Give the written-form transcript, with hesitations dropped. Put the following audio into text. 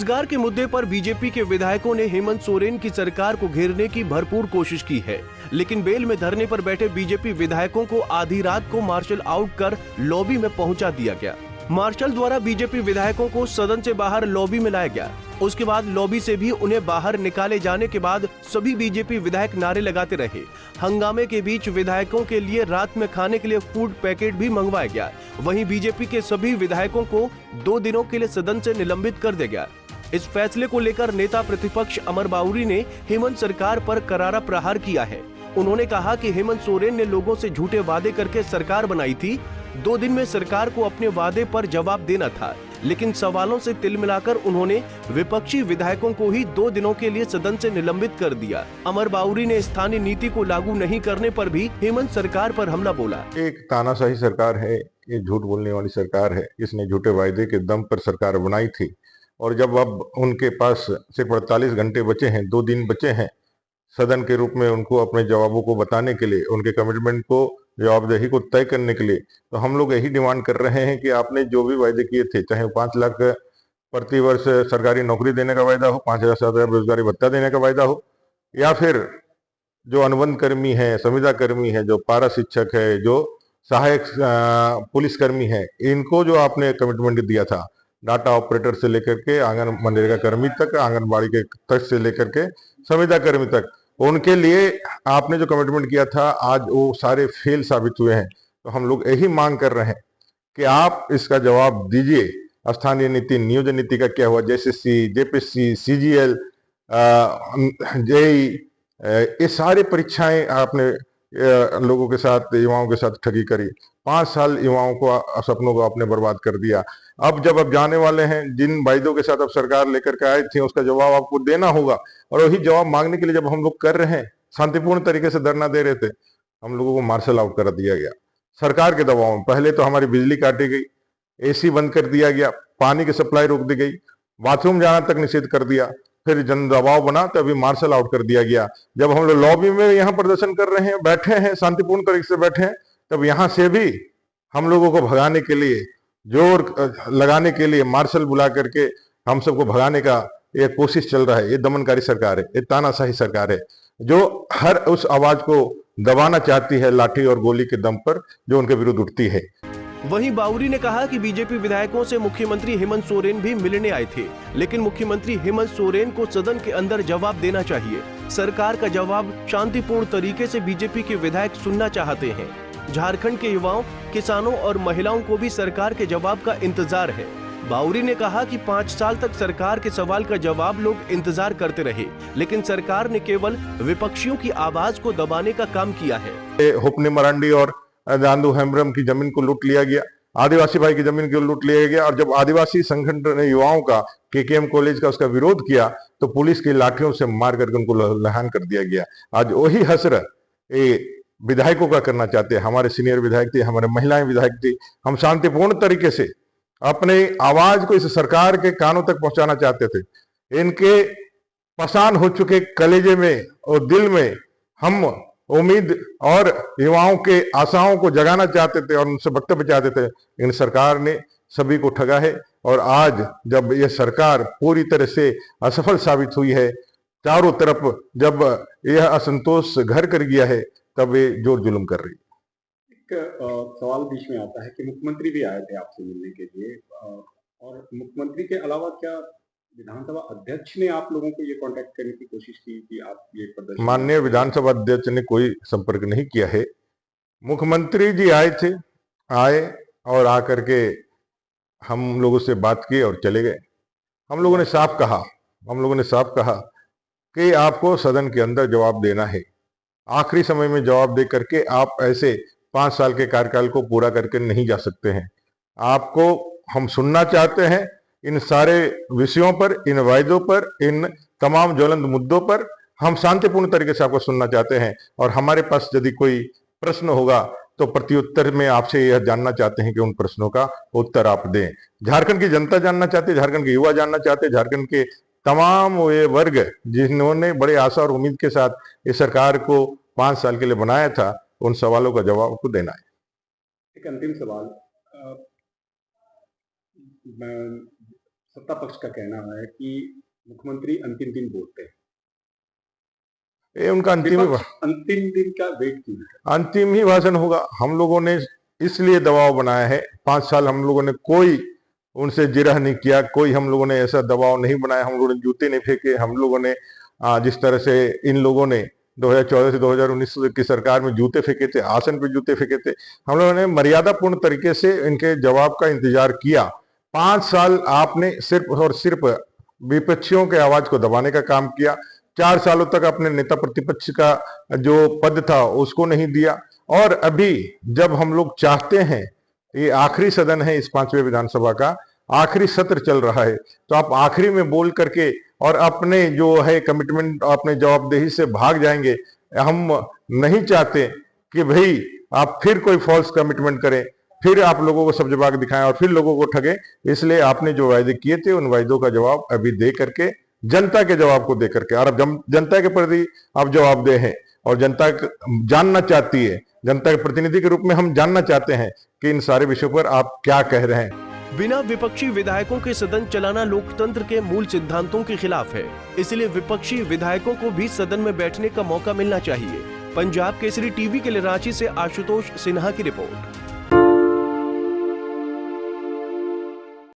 रोजगार के मुद्दे पर बीजेपी के विधायकों ने हेमंत सोरेन की सरकार को घेरने की भरपूर कोशिश की है, लेकिन बेल में धरने पर बैठे बीजेपी विधायकों को आधी रात को मार्शल आउट कर लॉबी में पहुंचा दिया गया। मार्शल द्वारा बीजेपी विधायकों को सदन से बाहर लॉबी में लाया गया। उसके बाद लॉबी से भी उन्हें बाहर निकाले जाने के बाद सभी बीजेपी विधायक नारे लगाते रहे। हंगामे के बीच विधायकों के लिए रात में खाने के लिए फूड पैकेट भी मंगवाया गया। वहीं बीजेपी के सभी विधायकों को 2 दिनों के लिए सदन से निलंबित कर दिया गया। इस फैसले को लेकर नेता प्रतिपक्ष अमर बाउरी ने हेमंत सरकार पर करारा प्रहार किया है। उन्होंने कहा कि हेमंत सोरेन ने लोगों से झूठे वादे करके सरकार बनाई थी। 2 दिन में सरकार को अपने वादे पर जवाब देना था, लेकिन सवालों से तिल मिलाकर उन्होंने विपक्षी विधायकों को ही 2 दिनों के लिए सदन से निलंबित कर दिया। अमर बाउरी ने स्थानीय नीति को लागू नहीं करने पर भी हेमंत सरकार पर हमला बोला। एक तानाशाही सरकार है, ये झूठ बोलने वाली सरकार है। इसने झूठे वायदे के दम पर सरकार बनाई थी और जब अब उनके पास सिर्फ 48 घंटे बचे हैं, 2 दिन बचे हैं सदन के रूप में उनको अपने जवाबों को बताने के लिए, उनके कमिटमेंट को, जवाबदेही को तय करने के लिए, तो हम लोग यही डिमांड कर रहे हैं कि आपने जो भी वायदे किए थे, चाहे 5 लाख प्रति वर्ष सरकारी नौकरी देने का वायदा हो, 5,000 बेरोजगारी भत्ता देने का वायदा हो, या फिर जो अनुबंध कर्मी है, संविदा कर्मी है, जो पारा शिक्षक है, जो सहायक पुलिस कर्मी है, इनको जो आपने कमिटमेंट दिया था, डाटा ऑपरेटर से लेकर के आंगन मनरेगा कर्मी तक, आंगनबाड़ी के तक से लेकर के संविदा कर्मी तक, उनके लिए आपने जो कमिटमेंट किया था, आज वो सारे फेल साबित हुए हैं। तो हम लोग यही मांग कर रहे हैं कि आप इसका जवाब दीजिए। स्थानीय नीति, नियोजन नीति का क्या हुआ? जेएसएससी, जेपीएससी, सीजीएल, जेई, ये सारी परीक्षाएं आपने लोगों के साथ, युवाओं के साथ ठगी करी। 5 साल युवाओं को, सपनों को आपने बर्बाद कर दिया। अब जब आप जाने वाले हैं, जिन वायदों के साथ अब सरकार लेकर के आए थे, उसका जवाब आपको देना होगा। और वही जवाब मांगने के लिए जब हम लोग कर रहे हैं, शांतिपूर्ण तरीके से धरना दे रहे थे, हम लोगों को मार्शल आउट कर दिया गया सरकार के दबाव में। पहले तो हमारी बिजली काटी गई, एसी बंद कर दिया गया, पानी की सप्लाई रोक दी गई, बाथरूम जाना तक निषेध कर दिया, फिर जन दबाव बना तो अभी मार्शल आउट कर दिया गया। जब हम लोग लॉबी में यहाँ प्रदर्शन कर रहे हैं, बैठे हैं, शांतिपूर्ण तरीके से बैठे हैं, तब यहाँ से भी हम लोगों को भगाने के लिए, जोर लगाने के लिए मार्शल बुला करके हम सबको भगाने का ये कोशिश चल रहा है। ये दमनकारी सरकार है, ये तानाशाही सरकार है, जो हर उस आवाज को दबाना चाहती है लाठी और गोली के दम पर, जो उनके विरुद्ध उठती है। वहीं बाउरी ने कहा कि बीजेपी विधायकों से मुख्यमंत्री हेमंत सोरेन भी मिलने आए थे, लेकिन मुख्यमंत्री हेमंत सोरेन को सदन के अंदर जवाब देना चाहिए। सरकार का जवाब शांतिपूर्ण तरीके से बीजेपी के विधायक सुनना चाहते हैं। झारखंड के युवाओं, किसानों और महिलाओं को भी सरकार के जवाब का इंतजार है। बाउरी ने कहा कि 5 साल तक सरकार के सवाल का जवाब लोग इंतजार करते रहे, लेकिन सरकार ने केवल विपक्षियों की आवाज को दबाने का काम किया है। हुपनी मरांडी और दांदू हेम्ब्रम की जमीन को लूट लिया गया, आदिवासी भाई की जमीन को लूट लिया गया, और जब आदिवासी संगठन ने युवाओं का, केकेएम कॉलेज का, उसका विरोध किया तो पुलिस की लाठियों से मार करके उनको लहान कर दिया गया। आज वही हसरत विधायकों का करना चाहते हैं। हमारे सीनियर विधायक थे, हमारे महिलाएं विधायक थी, हम शांतिपूर्ण तरीके से अपने आवाज को इस सरकार के कानों तक पहुंचाना चाहते थे। इनके पसान हो चुके कलेजे में और दिल में हम उम्मीद और युवाओं के आशाओं को जगाना चाहते थे और उनसे वक्तव्य चाहते थे। इन सरकार ने सभी को ठगा है, और आज जब यह सरकार पूरी तरह से असफल साबित हुई है, चारों तरफ जब यह असंतोष घर कर गया है, तब ये जोर जुल्म कर रही है। एक सवाल बीच में आता है कि मुख्यमंत्री भी आए थे आपसे मिलने के लिए, और मुख्यमंत्री के अलावा क्या विधानसभा अध्यक्ष ने आप लोगों को ये कांटेक्ट करने की कोशिश की कि आप ये प्रदर्शन? माननीय विधानसभा अध्यक्ष ने कोई संपर्क नहीं किया है। मुख्यमंत्री जी आए थे, आए और आकर के हम लोगों से बात की और चले गए। हम लोगों ने साफ कहा कि आपको सदन के अंदर जवाब देना है। आखिरी समय में जवाब दे करके आप ऐसे 5 साल के कार्यकाल को पूरा करके नहीं जा सकते हैं। आपको हम सुनना चाहते हैं इन सारे विषयों पर, इन वायदों पर, इन तमाम ज्वलंत मुद्दों पर हम शांतिपूर्ण तरीके से आपको सुनना चाहते हैं। और हमारे पास यदि कोई प्रश्न होगा तो प्रत्युत्तर में आपसे यह जानना चाहते हैं कि उन प्रश्नों का उत्तर आप दें। झारखंड की जनता जानना चाहती है, झारखंड के युवा जानना चाहते हैं, झारखंड के तमाम वे वर्ग जिन्होंने बड़े आशा और उम्मीद के साथ इस सरकार को 5 साल के लिए बनाया था, उन सवालों का जवाब को देना है। एक अंतिम सवाल, सत्ता पक्ष का कहना है कि मुख्यमंत्री अंतिम दिन बोलते हैं। ये उनका अंतिम दिन का वेट क्यों है? अंतिम ही भाषण होगा। हम लोगों ने इसलिए दबाव बनाया है, 5 साल हम लोगों ने कोई उनसे जिरह नहीं किया, कोई हम लोगों ने ऐसा दबाव नहीं बनाया, हम लोगों ने जूते नहीं फेंके। हम लोगों ने जिस तरह से इन लोगों ने 2014 से 2019 की सरकार में जूते फेंके थे, आसन पे जूते फेंके थे, हम लोगों ने मर्यादापूर्ण तरीके से इनके जवाब का इंतजार किया। 5 साल आपने सिर्फ और सिर्फ विपक्षियों के आवाज को दबाने का काम किया। 4 सालों तक अपने नेता प्रतिपक्ष का जो पद था उसको नहीं दिया। और अभी जब हम लोग चाहते हैं, ये आखिरी सदन है इस 5वें विधानसभा का, आखिरी सत्र चल रहा है, तो आप आखिरी में बोल करके और अपने जो है कमिटमेंट, अपने जवाबदेही से भाग जाएंगे। हम नहीं चाहते कि भाई आप फिर कोई फॉल्स कमिटमेंट करें, फिर आप लोगों को सब जवाब दिखाएं और फिर लोगों को ठगे। इसलिए आपने जो वायदे किए थे उन वायदों का जवाब अभी दे करके, जनता के जवाब को दे करके, और अब जनता के प्रति आप जवाबदेह हैं और जनता जानना चाहती है, जनता के प्रतिनिधि के रूप में हम जानना चाहते हैं कि इन सारे विषयों पर आप क्या कह रहे हैं। बिना विपक्षी विधायकों के सदन चलाना लोकतंत्र के मूल सिद्धांतों के खिलाफ है, इसलिए विपक्षी विधायकों को भी सदन में बैठने का मौका मिलना चाहिए। पंजाब केसरी टीवी के लिए रांची से आशुतोष सिन्हा की रिपोर्ट।